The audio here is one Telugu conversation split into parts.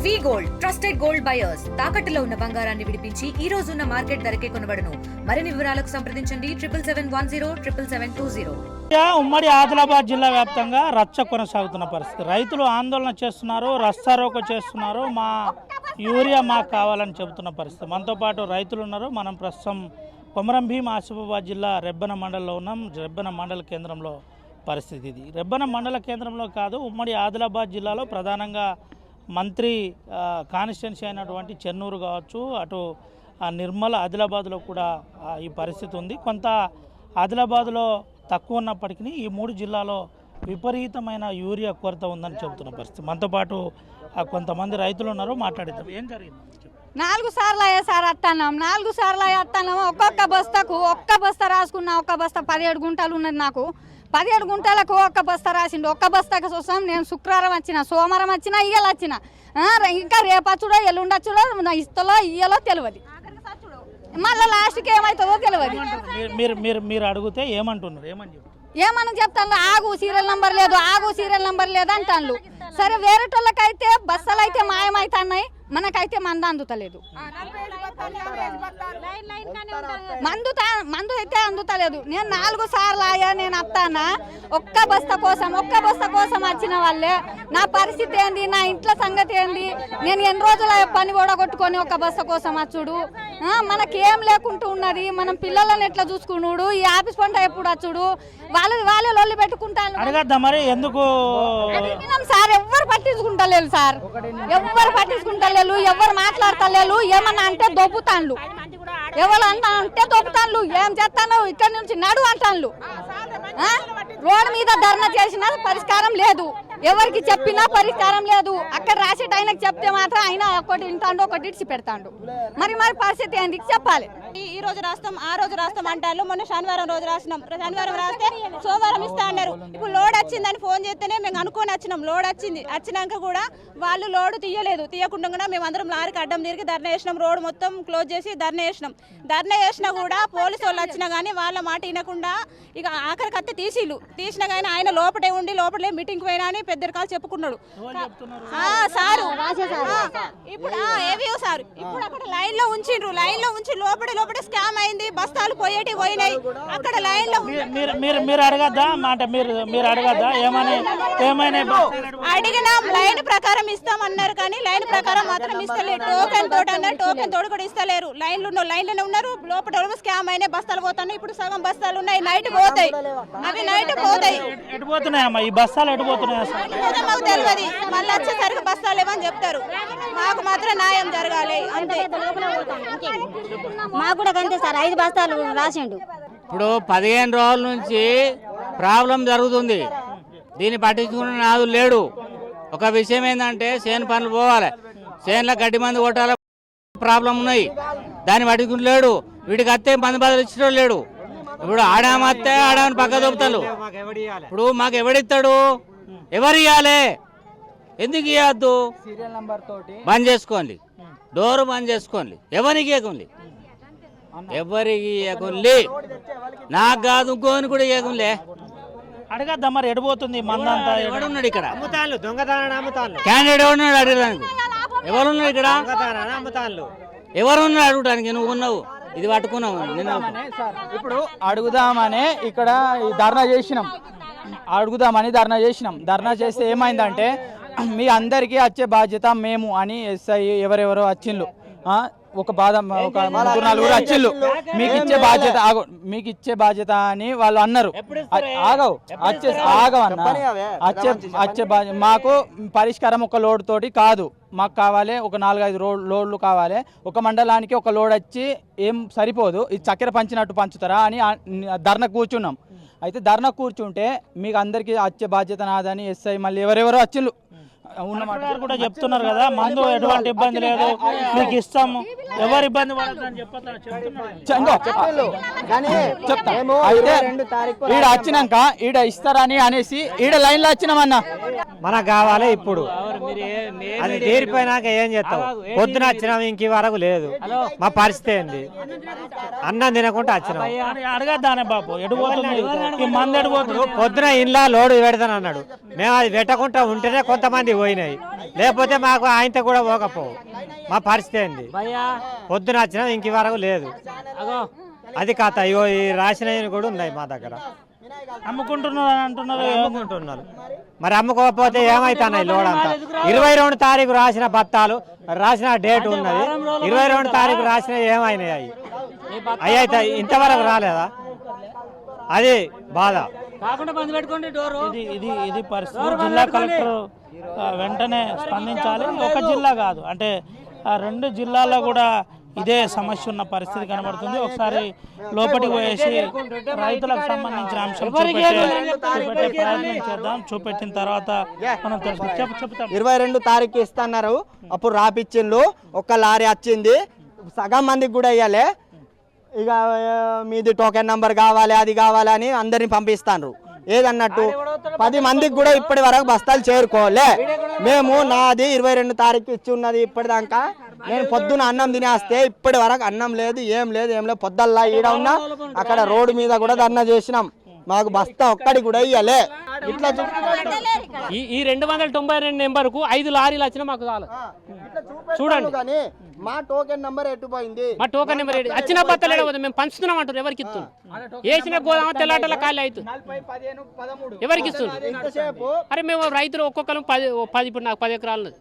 వి గోల్డ్ ట్రస్టెడ్ గోల్డ్ బయర్స్ తాకట్టులో ఉన్న బంగారాన్ని విడిపించి ఈ రోజు ఉన్న మార్కెట్ ధరకే కొనబడును. మరిన్ని వివరాలకు సంప్రదించండి 7710 ఉమ్మడి ఆదిలాబాద్ జిల్లా వ్యాప్తంగా రచ్చ కొనసాగుతున్న పరిస్థితి. రైతులు ఆందోళన చేస్తున్నారు, రస్తారోకో చేస్తున్నారు. మా యూరియా మాకు కావాలని చెబుతున్న పరిస్థితి. మనతో పాటు రైతులు ఉన్నారు. మనం ప్రస్తుతం కొమరం భీం ఆసిఫాబాద్ జిల్లా రెబ్బెన మండలంలో ఉన్నాం. రెబ్బెన మండల కేంద్రంలో పరిస్థితి ఇది. రెబ్బెన మండల కేంద్రంలో కాదు, ఉమ్మడి ఆదిలాబాద్ జిల్లాలో ప్రధానంగా మంత్రి కాన్స్టిట్యున్సీ అయినటువంటి చెన్నూరు కావచ్చు, అటు నిర్మల్ ఆదిలాబాద్లో కూడా ఈ పరిస్థితి ఉంది. కొంత ఆదిలాబాద్లో తక్కువ ఉన్నప్పటికీ ఈ మూడు జిల్లాలో విపరీతమైన యూరియా కొరత ఉందని చెబుతున్న పరిస్థితి. మనతో పాటు కొంతమంది రైతులు ఉన్నారు, మాట్లాడిద్దాం. ఏం జరిగింది? 4 సార్లు అయ్యా సార్ అత్తన్నాం, 4 సార్లు అయ్యా అత్తన్నాము. ఒక్క బస్తా రాసుకున్నా. ఒక్క బస్తా 17 గుంటలు ఉన్నది నాకు. 17 గుంటలకు ఒక్క బస్తా రాసిండు. ఒక్క బస్తాకి చూసాం. నేను శుక్రవారం వచ్చిన, సోమవారం వచ్చిన, ఇయ్యాల వచ్చిన. ఇంకా రేపచ్చుడో ఎల్లుండొచ్చుడో ఇస్తలో ఇయ్యాలో తెలియదు. మళ్ళీ లాస్ట్కి ఏమవుతుందో తెలియదు. మీరు అడిగితే ఏమంటున్నారు? ఏమని చెప్తాను? ఆగు సీరియల్ నంబర్ లేదు, ఆగు సీరియల్ నంబర్ లేదు అంటాను. సరే, వేరేటోళ్ళకైతే బస్సులు అయితే మాయమవుతున్నాయి, మనకైతే మందు అందుతలేదు. మందు అయితే అందుతలేదు. నేను 4 సార్లు ఆయా నేను వస్తానా ఒక్క బస్తా కోసం వచ్చిన వాళ్ళే. నా పరిస్థితి ఏంది, నా ఇంట్లో సంగతి ఏంది? నేను ఎన్ని రోజుల పని కూడా కొట్టుకొని ఒక్క బస్తా కోసం వచ్చుడు. మనకేం లేకుంటూ ఉన్నది. మనం పిల్లలను ఎట్లా చూసుకున్నాడు? ఈ ఆఫీస్ పంట ఎప్పుడు వచ్చుడు? వాళ్ళే లొల్లి పెట్టుకుంటాను. మరి ఎందుకు సార్ ఎవ్వరు పట్టించుకుంటలేరు సార్, ఎవ్వరు పట్టించుకుంటలేరు, ఎవ్వరు మాట్లాడతలేరు. ఏమన్నా అంటే దొబ్బుతాన్లు, ఎవరు అంటే దొబ్బుతాన్లు. ఏం చేస్తాను, ఇక్కడ నుంచి నడు అంటాన్లు. రోడ్డు మీద ధర్నా చేసినా పరిష్కారం లేదు, ఎవరికి చెప్పినా పరిష్కారం లేదు. అక్కడ రాసేట ఆయనకు చెప్తే మాత్రం ఆయన ఒకటి వింటాడు, ఒకటి ఇడిచి పెడతాడు. మరి పరిస్థితి ఏంటి చెప్పాలి. ఈ రోజు రాస్తాం, ఆ రోజు రాస్తాం అంటారు. మొన్న శనివారం రోజు రాసినాం. శనివారం రాస్తే సోమవారం ఇస్తా అన్నారు. ఇప్పుడు లోడ్ వచ్చిందని ఫోన్ చేస్తేనే మేము అనుకొని వచ్చినాం. లోడ్ వచ్చినాక కూడా వాళ్ళు లోడ్ తీయకుండా మేము అందరం లారీకి అడ్డం తిరిగి ధర్నా చేసినాం. రోడ్ మొత్తం క్లోజ్ చేసి ధర్నా చేసినాం. ధర్నా చేసినా కూడా పోలీసు వాళ్ళు వచ్చినా కానీ వాళ్ళ మాట వినకుండా ఇక ఆఖరి కత్తి తీసినా కానీ ఆయన లోపటే మీటింగ్ పోయినా అని పెద్ద రకాలు చెప్పుకున్నాడు సారు. ఇప్పుడు ఏవీ సార్ ఇప్పుడు అక్కడ లైన్ లో ఉంచి లోపడే స్కామ్ అయింది. బస్తాలు పోయినాయి అక్కడ లైన్ లో. మీరు అడగద్దా మాట? మీరు అడగద్దా ఏమైనా అడిగినాం. లైన్ ప్రకారం ఇస్తామన్నారు కానీ లైన్ ప్రకారం మాత్రం ఇస్తలేరు. టోకెన్ తోడు కూడా ఇస్తలేరు. లైన్లోనే ఉన్నారు. లోపల స్కామ్ అయినాయి, బస్తాలు పోతున్నాయి. ఇప్పుడు సగం బస్తాలు ఉన్నాయి, నైట్ పోతాయి. అవి నైట్ పోతాయి. ఎటుపోతున్నాయమ్మా ఈ బస్తాలు? ఎటుపోతున్నాయి మాకు తెలియదు. మళ్ళీ వచ్చేసరికి బస్తాలు ఏమని చెప్తారు. మాకు మాత్రం న్యాయం జరగాలి అంతే. మాకు కూడా అంతే సార్. 5 బస్తాలు రాసిండు. ఇప్పుడు 15 రోజుల నుంచి ప్రాబ్లం జరుగుతుంది. దీన్ని పట్టించుకున్న నాదు లేడు. ఒక విషయం ఏంటంటే చేను పనులు పోవాలి, చేనులో గడ్డి మంది కొట్టాలి, ప్రాబ్లం ఉన్నాయి. దాన్ని పట్టించుకుంటలేడు. వీడికి అత్తే మంది బదులు ఇచ్చడం లేడు. ఇప్పుడు ఆడామత్తే ఆడామని పక్క దొబ్బుతారు. ఇప్పుడు మాకు ఎవడిస్తాడు? ఎవరు ఇవ్వాలి? ఎందుకు ఇవ్వద్దు? బంద్ చేసుకోండి, డోరు బంద్ చేసుకోండి. ఎవరికి ఇవ్వకండి, ఎవరికి ఇవ్వకండి. నాకు కాదు, ఇంకోని కూడా ఇవ్వకంలే. అడగద్దా మరి? ఎడిపోతుంది మందంతా? ఎవడున్నాడు ఇక్కడ? క్యాండిడేట్ ఎవరున్నాడు అడగడానికి? ఎవరున్నారు ఇక్కడ? ఎవరున్నారు అడగడానికి? నువ్వు ఉన్నావు, ఇది పట్టుకున్నావు. ఇప్పుడు అడుగుదామనే ఇక్కడ ధర్నా చేసినాం. ధర్నా చేస్తే ఏమైందంటే, మీ అందరికీ వచ్చే బాధ్యత మేము అని ఎస్ఐ ఎవరెవరో వచ్చిండ్రు. ఒక 4 వచ్చిళ్ళు. మీకు ఇచ్చే బాధ్యత అని వాళ్ళు అన్నారు. మాకు పరిష్కారం ఒక లోడ్ తోటి కాదు, మాకు కావాలి ఒక 4-5 లోడ్లు కావాలి. ఒక మండలానికి ఒక లోడ్ వచ్చి ఏం సరిపోదు, ఇది చక్కెర పంచినట్టు పంచుతారా అని ధర్నా కూర్చున్నాం. అయితే ధర్నా కూర్చుంటే మీకు అందరికీ వచ్చే బాధ్యత నాదని ఎస్ఐ మళ్ళీ ఎవరెవరో వచ్చిళ్ళు ఉన్నమాట కూడా చెప్తున్నారు కదా. మందు ఎటువంటి ఇబ్బంది లేదు, మీకు ఇస్తాము, ఎవరు ఇబ్బంది పడద్దని అయితే ఈడ వచ్చినాక ఈడ ఇస్తారని అనేసి ఈడ లైన్ లో వచ్చినామన్నా. మనకు కావాలి ఇప్పుడు. అది తీరిపోయినాక ఏం చేస్తావు? పొద్దున వచ్చినాం, ఇంక వరకు లేదు. మా పరిస్థితి ఏంది? అన్నం తినకుండా వచ్చినాం. అడగద్దానే బాబు, ఎడిపోతుంది మంది? ఎడిపోతుంది. పొద్దున ఇంట్లో లోడు పెడతాను అన్నాడు. మేము అది పెట్టకుండా ఉంటేనే కొంతమంది పోయినాయి, లేకపోతే మాకు ఆయనతో కూడా పోకపోవు. మా పరిస్థితి ఏంది? పొద్దున వచ్చినా ఇంక వరకు లేదు. అది కథ. ఇగో ఈ రాసినవి కూడా ఉన్నాయి మా దగ్గర. అమ్ముకుంటున్నారు అంటున్నారు. అమ్ముకుంటున్నారు. మరి అమ్ముకోకపోతే ఏమైతున్నాయి? లోడ్ అంతా 22 తారీఖు రాసిన బత్తాలు, రాసిన డేట్ ఉన్నది. 22 తారీఖు రాసిన ఏమైనాయి? అవి అయితే ఇంతవరకు రాలేదా? అది బాధ. ఇది పరిస్థితి. జిల్లా కలెక్టర్ వెంటనే స్పందించాలి. ఒక జిల్లా కాదు, అంటే 2 జిల్లాల్లో కూడా ఇదే సమస్య ఉన్న పరిస్థితి కనబడుతుంది. ఒకసారి లోపలికి పోయేసి రైతులకు సంబంధించిన అంశం చూపెట్టే ప్రయత్నం చేద్దాం. చూపెట్టిన తర్వాత మనం చెప్తాం. 22 తారీఖు ఇస్తున్నారు, అప్పుడు రాపిచ్చిండ్రు. ఒక్క లారీ వచ్చింది, సగం మందికి కూడా ఇవ్వాలి. ఇక మీది టోకెన్ నంబర్ కావాలి, అది కావాలి అని అందరిని పంపిస్తాను. ఏదన్నట్టు 10 మందికి కూడా ఇప్పటి వరకు బస్తాలు చేరుకోలే. మేము నాది 22 తారీఖు ఇచ్చి ఉన్నది. ఇప్పటిదాకా నేను పొద్దున అన్నం తినేస్తే ఇప్పటి వరకు అన్నం లేదు, ఏం లేదు. పొద్దుల్లా ఈడ ఉన్నా, అక్కడ రోడ్డు మీద కూడా ధర్నా చేసినాం. మాకు బస్తా ఒక్కడి కూడా ఇయ్యలే. ఇట్లా ఈ 292 నెంబర్కు 5 లారీలు వచ్చినా మాకు చాలు. చూడండి, కానీ మా టోకెన్ నంబర్ ఎట్టుపోయింది. మా టోకెన్ నెంబర్ వచ్చిన బత్తలు మేము పంచుతున్నాం అంటారు. ఎవరికి ఇస్తున్నాం? వేసిన గోదామ తెల్లాటల ఖాళీ అవుతుంది. ఎవరికి ఇస్తున్నారు? అరే మేము రైతులు ఒక్కొక్కరు 10 ఇప్పుడు నాకు 10 ఎకరాలు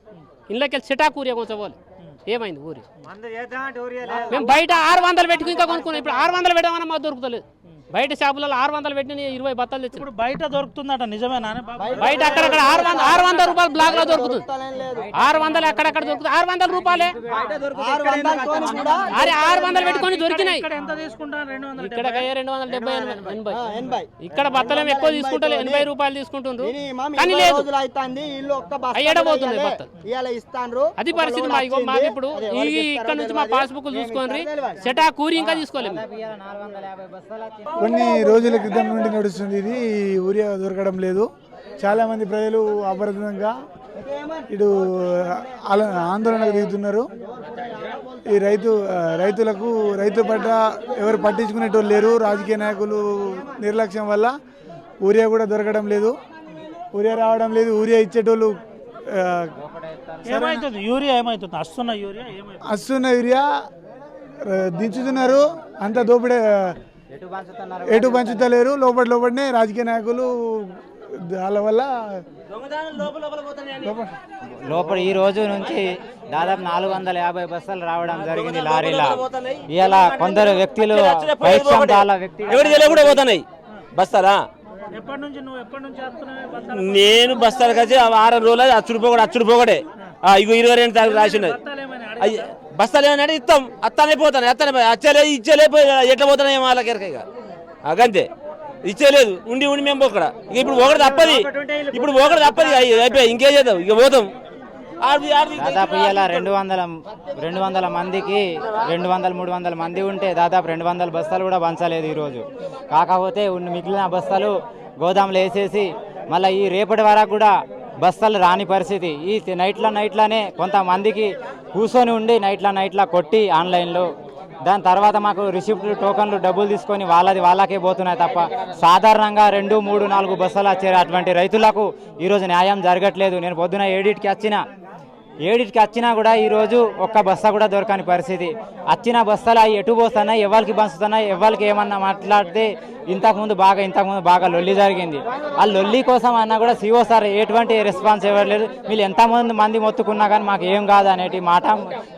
ఇళ్ళకెళ్ళి సిటాకూరియా కొంచెం ఏమైంది ఊరి? మేము బయట 600 పెట్టుకుని ఇంకా కొనుక్కున్నాం. ఇప్పుడు 600 పెట్టమన్నా మాకు దొరుకుతలేదు. బయట షాపులలో 600 పెట్టిన 20 బత్తాలు తెచ్చి. ఇప్పుడు బయట దొరుకుతుందట, నిజమేనా? బయట అక్కడక్కడ 600 రూపాయలు బ్లాక్ లో దొరుకుతుంది. 600 అక్కడక్కడ దొరుకుతుంది. 600 రూపాయలే. అరే 600 పెట్టుకొని దొరికినాయి. ఇక్కడ 270 ఇక్కడ బత్తలేం ఎక్కువ తీసుకుంటారు, 80 రూపాయలు తీసుకుంటుండ్రు. కానీ లేదు, అయ్యడబోతున్నాయి బత్తలు. అది పరిస్థితి. మాకు ఇప్పుడు ఇక్కడ నుంచి మా పాస్బుక్ చూసుకోండి, సెటా కూరి ఇంకా తీసుకోలేము. కొన్ని రోజుల క్రితం నుండి నడుస్తుంది ఇది. యూరియా దొరకడం లేదు. చాలామంది ప్రజలు అప్రదంగా ఇటు ఆందోళనకు దిగుతున్నారు. ఈ రైతు పట్ల ఎవరు పట్టించుకునేటోళ్ళు లేరు. రాజకీయ నాయకులు నిర్లక్ష్యం వల్ల యూరియా కూడా దొరకడం లేదు. యూరియా రావడం లేదు. యూరియా ఇచ్చేటోళ్ళు ఏమైతుంది? యూరియా ఏమైతుంది? వస్తున్న యూరియా దించుతున్నారు. అంత దోపిడే ఎటు పంచుతలేరు. లోపలనే రాజకీయ నాయకులు వాళ్ళ వల్ల లోపల ఈ రోజు నుంచి దాదాపు 450 బస్తాలు రావడం జరిగింది లారీలా. ఇలా కొందరు వ్యక్తులు పోతున్నాయి బస్తాలా. నేను బస్తాలు కలిసి 6 రోజులు అచ్చుడుపోగడే. ఇగో 22 తారీఖు రాసి ఉన్నది. బస్తాలు ఏమన్నా ఇస్తాం, అత్తానే పోతాను. ఇచ్చలే ఎట్లా పోతున్నాయి వాళ్ళకి ఇక అగంతే. ఇచ్చేలేదు, ఉండి మేము పోకడ. ఇక ఇప్పుడు ఒకటి తప్పది, అయిపోయి ఇంకేం చేద్దాం, ఇక పోతాం. దాదాపు ఇలా 200 మందికి 200-300 మంది ఉంటే దాదాపు 200 బస్తాలు కూడా పంచలేదు ఈరోజు. కాకపోతే మిగిలిన బస్తాలు గోదాములు వేసేసి మళ్ళీ ఈ రేపటి వరకు కూడా బస్తాలు రాని పరిస్థితి. ఈ నైట్లనే కొంతమందికి కూర్చొని ఉండి నైట్లా కొట్టి ఆన్లైన్లో, దాని తర్వాత మాకు రిసిప్ట్లు టోకన్లు డబ్బులు తీసుకొని వాళ్ళకే పోతున్నాయి తప్ప సాధారణంగా 2, 3, 4 బస్తాలు వచ్చారు. అటువంటి రైతులకు ఈరోజు న్యాయం జరగట్లేదు. నేను పొద్దున 7కి వచ్చినా కూడా ఈరోజు ఒక్క బస్తా కూడా దొరకని పరిస్థితి. వచ్చిన బస్తాలు అవి ఎటు పోస్తున్నాయి, ఎవరికి పంచుతున్నాయి, ఎవరికి ఏమన్నా మాట్లాడితే ఇంతకుముందు బాగా లొల్లి జరిగింది. ఆ లొల్లి కోసం అన్నా కూడా సిఓ సార్ ఎటువంటి రెస్పాన్స్ ఇవ్వలేదు. వీళ్ళు ఎంతమంది మొత్తుకున్నా కానీ మాకు ఏం కాదు అనేటి మాట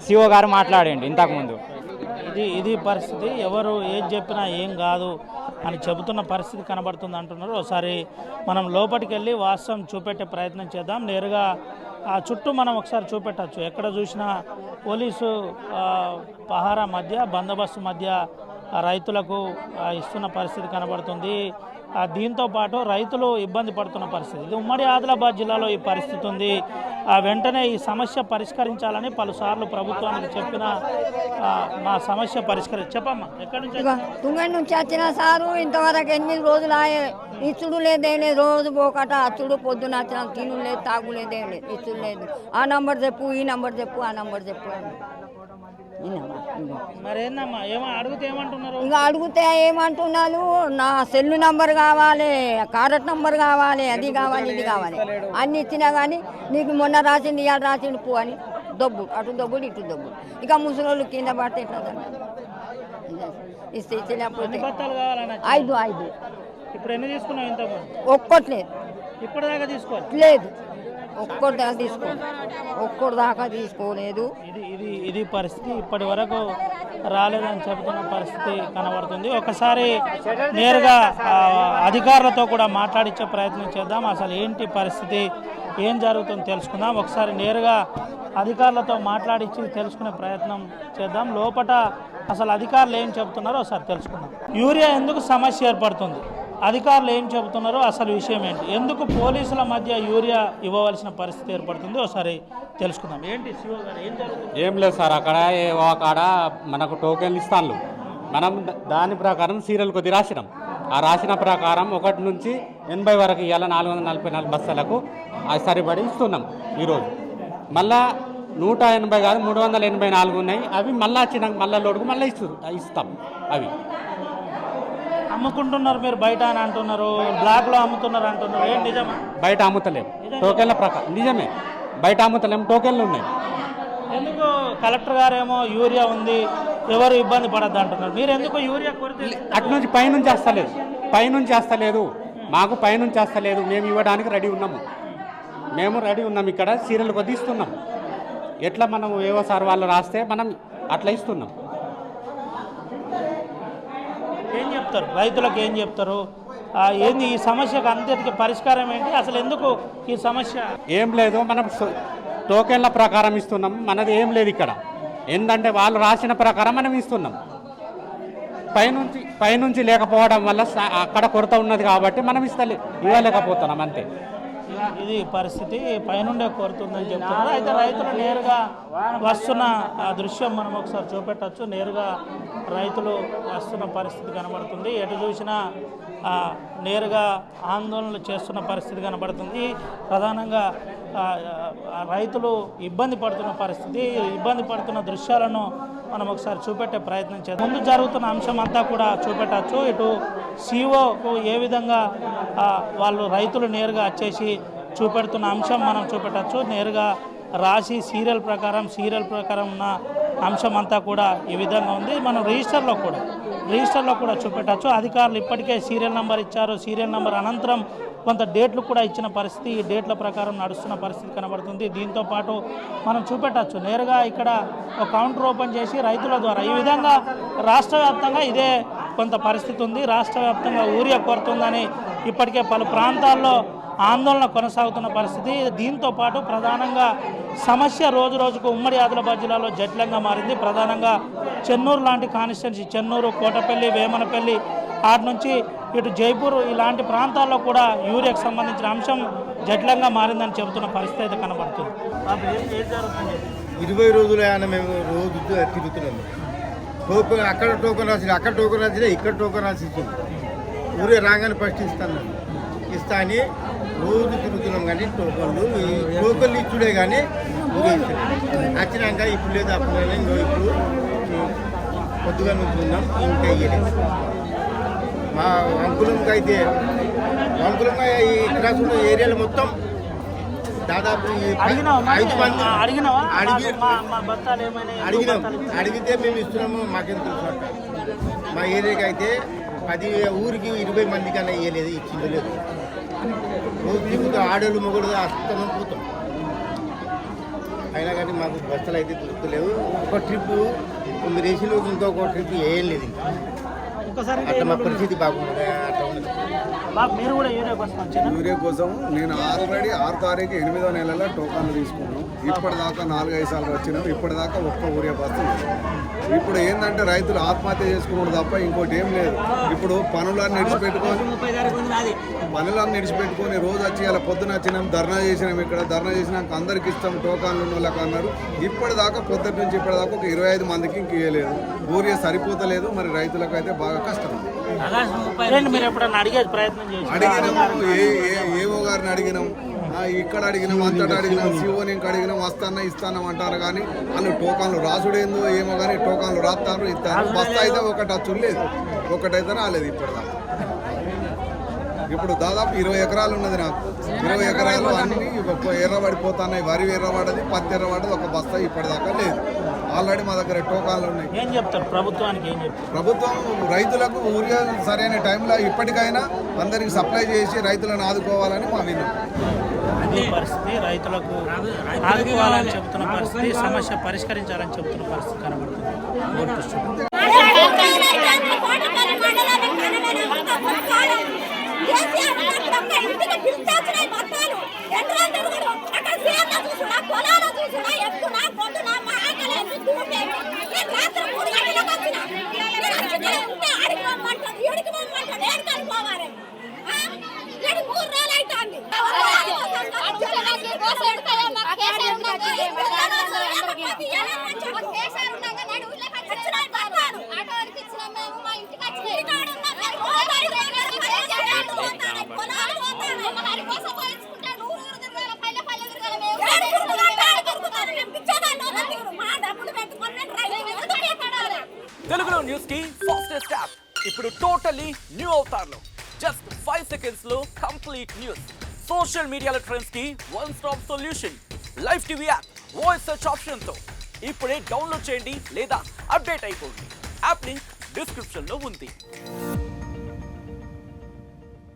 సిఓ గారు మాట్లాడండి ఇంతకుముందు. ఇది పరిస్థితి. ఎవరు ఏది చెప్పినా ఏం కాదు అని చెబుతున్న పరిస్థితి కనబడుతుంది అంటున్నారు. ఒకసారి మనం లోపలికి వెళ్ళి వాస్తవం చూపెట్టే ప్రయత్నం చేద్దాం. నేరుగా ఆ చుట్టూ మనం ఒకసారి చూపెట్టచ్చు. ఎక్కడ చూసినా పోలీసు పహారా మధ్య, బందోబస్తు మధ్య రైతులకు ఇస్తున్న పరిస్థితి కనబడుతుంది. దీంతో పాటు రైతులు ఇబ్బంది పడుతున్న పరిస్థితి. ఇది ఉమ్మడి ఆదిలాబాద్ జిల్లాలో ఈ పరిస్థితి ఉంది. వెంటనే ఈ సమస్య పరిష్కరించాలని పలుసార్లు ప్రభుత్వానికి చెప్పిన మా సమస్య చెప్పమ్మా. ఎక్కడి నుంచి? తుంగడి నుంచి వచ్చిన సారు ఇంతవరకు 8 రోజులు ఆయే. ఇచ్చుడు లేదేం లేదు. రోజు పోకట అచ్చుడు, పొద్దున వచ్చిన తిను లేదు, తాగు లేదేం లేదు, ఇచ్చుడు లేదు. ఆ నంబర్ చెప్పు, ఈ నంబర్ చెప్పు, ఆ నంబర్ చెప్పు అని మరేందమ్మా ఏమో అడిగితే ఏమంటున్నారు? ఇంకా అడిగితే ఏమంటున్నారు, నా సెల్ నంబర్ కావాలి, కారెట్ నంబర్ కావాలి, అది కావాలి, ఇది కావాలి అన్ని ఇచ్చినా కానీ నీకు మొన్న రాసింది ఇవాళ రాసిండు పో అని దొబ్బు, అటు దొబ్బుడు ఇటు దొబ్బుడు. ఇక ముసలోళ్ళు కింద పడితే ఎట్లా ఇస్తే ఇచ్చలేకపోతే బత్తాలు కావాలన్న 5 ఇప్పుడు ఎన్ని తీసుకున్నావు? ఇంత ఒక్కట్లేదు, ఇప్పటిదాకా తీసుకోవాలి లేదు ఒక్కటి దాకా తీసుకోలేదు. ఇది పరిస్థితి. ఇప్పటి వరకు రాలేదని చెబుతున్న పరిస్థితి కనబడుతుంది. ఒకసారి నేరుగా అధికారులతో కూడా మాట్లాడించే ప్రయత్నం చేద్దాం. అసలు ఏంటి పరిస్థితి, ఏం జరుగుతుందో తెలుసుకుందాం. ఒకసారి నేరుగా అధికారులతో మాట్లాడించి తెలుసుకునే ప్రయత్నం చేద్దాం. లోపల అసలు అధికారులు ఏం చెబుతున్నారో ఒకసారి తెలుసుకుందాం. యూరియా ఎందుకు సమస్య ఏర్పడుతుంది, అధికారులు ఏం చెబుతున్నారో అసలు విషయం ఏంటి, ఎందుకు పోలీసుల మధ్య యూరియా ఇవ్వవలసిన పరిస్థితి ఏర్పడుతుంది ఒకసారి తెలుసుకుందాం. ఏంటి శివ గారు, ఏం జరుగుతుంది? ఏం లేదు సార్, అక్కడ అక్కడ మనకు టోకెన్లు ఇస్తాను. మనం దాని ప్రకారం సీరియల్ కొద్ది రాసినాం. ఆ రాసిన ప్రకారం 1 నుంచి 80 వరకు ఇవాళ 444 బస్తాలకు అది సరిపడి ఇస్తున్నాం. ఈరోజు మళ్ళా 180 కాదు 384 ఉన్నాయి. అవి మళ్ళీ వచ్చినాక మళ్ళీ లోడుకు మళ్ళీ ఇస్తాం. అవి అమ్ముకుంటున్నారు మీరు బయట అని అంటున్నారు, బ్లాక్ లో అమ్ముతున్నారు అంటున్నారు, ఏం నిజమా? బయట అమ్ముతలేము, టోకెన్ల ప్రకారం నిజమే, బయట అమ్ముతలేము, టోకెన్లు ఉన్నాయి. ఎందుకు కలెక్టర్ గారేమో యూరియా ఉంది, ఎవరు ఇబ్బంది పడద్దు అంటున్నారు, మీరు ఎందుకు యూరియా కొరితే? అటు నుంచి పైనుంచి వస్తలేదు, మాకు పైనుంచి వస్తలేదు. మేము ఇవ్వడానికి రెడీ ఉన్నాము, ఇక్కడ సీరియల్ కొద్ది ఇస్తున్నాం. ఎట్లా మనం ఏవో సార్ వాళ్ళు రాస్తే మనం అట్లా ఇస్తున్నాం. ఏం చెప్తారు రైతులకు, ఏం చెప్తారు, ఏంది ఈ సమస్యకు అంతటికి పరిష్కారం ఏంటి, అసలు ఎందుకు ఈ సమస్య? ఏం లేదు, మనం టోకెన్ల ప్రకారం ఇస్తున్నాం. మనది ఏం లేదు ఇక్కడ. ఏంటంటే వాళ్ళు రాసిన ప్రకారం మనం ఇస్తున్నాం. పైనుంచి లేకపోవడం వల్ల అక్కడ కొరత ఉన్నది కాబట్టి మనం ఇవ్వలేకపోతున్నాం అంతే. ఇది పరిస్థితి, పైనుండే కోరుతుందని చెప్తున్నారు. అయితే రైతులు నేరుగా వస్తున్న దృశ్యం మనం ఒకసారి చూపెట్టచ్చు. నేరుగా రైతులు వస్తున్న పరిస్థితి కనబడుతుంది. ఎటు చూసినా నేరుగా ఆందోళనలు చేస్తున్న పరిస్థితి కనబడుతుంది. ప్రధానంగా రైతులు ఇబ్బంది పడుతున్న పరిస్థితి, ఇబ్బంది పడుతున్న దృశ్యాలను మనం ఒకసారి చూపెట్టే ప్రయత్నం చేద్దాం. ముందు జరుగుతున్న అంశం అంతా కూడా చూపెట్టచ్చు. ఇటు సిఓకు ఏ విధంగా వాళ్ళు రైతులు నేరుగా వచ్చేసి చూపెడుతున్న అంశం మనం చూపెట్టచ్చు. నేరుగా రాసి సీరియల్ ప్రకారం ఉన్న అంశం అంతా కూడా ఈ విధంగా ఉంది. మనం రిజిస్టర్లో కూడా చూపెట్టచ్చు. అధికారులు ఇప్పటికే సీరియల్ నెంబర్ ఇచ్చారు. సీరియల్ నెంబర్ అనంతరం కొంత డేట్లు కూడా ఇచ్చిన పరిస్థితి, ఈ డేట్ల ప్రకారం నడుస్తున్న పరిస్థితి కనబడుతుంది. దీంతో పాటు మనం చూపెట్టచ్చు, నేరుగా ఇక్కడ ఒక కౌంటర్ ఓపెన్ చేసి రైతుల ద్వారా ఈ విధంగా రాష్ట్ర వ్యాప్తంగా ఇదే కొంత పరిస్థితి ఉంది. రాష్ట్ర వ్యాప్తంగా యూరియా కొరతుందని ఇప్పటికే పలు ప్రాంతాల్లో ఆందోళన కొనసాగుతున్న పరిస్థితి. దీంతో పాటు ప్రధానంగా సమస్య రోజు రోజుకు ఉమ్మడి ఆదిలాబాద్ జిల్లాలో జటిలంగా మారింది. ప్రధానంగా చెన్నూరు లాంటి కాన్స్టిట్యున్సీ, చెన్నూరు, కోటపల్లి, వేమనపల్లి, ఆటి నుంచి ఇటు జైపూర్ ఇలాంటి ప్రాంతాల్లో కూడా యూరియాకు సంబంధించిన అంశం జటిలంగా మారిందని చెబుతున్న పరిస్థితి అయితే కనబడుతుంది. 20 రోజులు మేము రోజు తిరుగుతున్నాము. అక్కడ టోకెన్ రాసి ఇక్కడ టోకెన్ రాసి ఇచ్చింది. ఊరే రాగానే ఫస్ట్ ఇస్తా అని రోజు తిరుగుతున్నాం. కానీ టోకెన్లు ఇచ్చుడే కానీ ఊరే వచ్చినాక ఇప్పుడు లేదు, అప్పుడు ఇప్పుడు కొద్దిగా నుంచున్నాం, ఇంకా ఇయ్యలేదు. మా అంకులంగా అయితే ఈ క్రాసులో ఏరియాలో మొత్తం దాదాపు 5 మంది అడిగితే మేము ఇస్తున్నాము. మాకేం తెలుసు, మా ఏరియాకి అయితే 10 ఊరికి 20 మంది కన్నా ఇవ్వలేదు, ఇచ్చిందో లేదు. రోజు తిరుగుతాం, ఆడోళ్ళు మొగడు అస్తమని పోతాం. అయినా కానీ మాకు బస్తాలు అయితే దొరుకుతలేవు. ఒక ట్రిప్పు మీరు వేసిన ఇంకొక ట్రిప్ వేయలేదు. ఇంకా అట్లా మా పరిస్థితి బాగుంది. అట్లా ఉన్నది. యూరియా కోసం నేను ఆల్రెడీ 6 తారీఖు 8వ నెలలో టోకన్లు తీసుకున్నాను. ఇప్పటిదాకా 4-5 సార్లు వచ్చినాం. ఇప్పటిదాకా ఒక్క యూరియా బస్తా. ఇప్పుడు ఏంటంటే రైతులు ఆత్మహత్య చేసుకున్నాడు తప్ప ఇంకోటి ఏం లేదు. ఇప్పుడు పనులన్నీ నిడిచిపెట్టుకొని రోజు వచ్చి ఇలా పొద్దున వచ్చినాం, ధర్నా చేసినాం. ఇక్కడ ధర్నా చేసినాక అందరికి ఇస్తాం టోకన్లు ఉన్న వాళ్ళకి అన్నారు. ఇప్పటిదాకా పొద్దుటి నుంచి ఇప్పటిదాకా ఒక 25 మందికి ఇంక ఇవ్వలేదు. యూరియా సరిపోతలేదు. మరి రైతులకు అయితే బాగా కష్టం. అడిగినాము, ఏఓ గారిని అడిగినాం, ఇక్కడ అడిగినాం అంతటా అడిగినాం సిఓని ఇంకా అడిగినాం వస్తానా ఇస్తానం అంటారు కానీ వాళ్ళు టోకాన్లు రాసుడేందో ఏమో కానీ టోకాన్లు రాస్తారు ఇస్తారు బస్తా అయితే ఒకటి అచ్చులేదు ఒకటైతే రాలేదు ఇప్పటిదాకా ఇప్పుడు దాదాపు 20 ఎకరాలు ఉన్నది నాకు 20 ఎకరాలు అన్ని ఎర్రబడిపోతున్నాయి వరి ఎర్రబడది పత్తి ఎర్రబడది ఒక బస్తా ఇప్పటిదాకా లేదు ఆల్రెడీ మా దగ్గర టోకాన్లు ఉన్నాయి ఏం చెప్తారు ప్రభుత్వానికి ఏం చెప్తారు ప్రభుత్వం రైతులకు ఊరియా సరైన టైంలో ఇప్పటికైనా అందరికి సప్లై చేసి రైతులను ఆదుకోవాలని మా విన్నపం అదే పరిస్థితి రైతులకు ఆదుకోవాలని చెబుతున్న పరిస్థితి సమస్య పరిష్కరించాలని చెబుతున్న పరిస్థితి కనబడుతుంది తెలుగులో న్యూస్ కి ఫాస్టెస్ట్ యాప్ ఇప్పుడు టోటలీ న్యూ అవతార్లో జస్ట్ 5 seconds లో కంప్లీట్ న్యూస్ సోషల్ మీడియాలో ట్రెండ్స్ కి one stop solution live TV app voice search option తో ఇప్పుడే డౌన్లోడ్ చేయండి లేదా అప్డేట్ అయిపోండి యాప్ లింక్ డిస్క్రిప్షన్ లో ఉంది.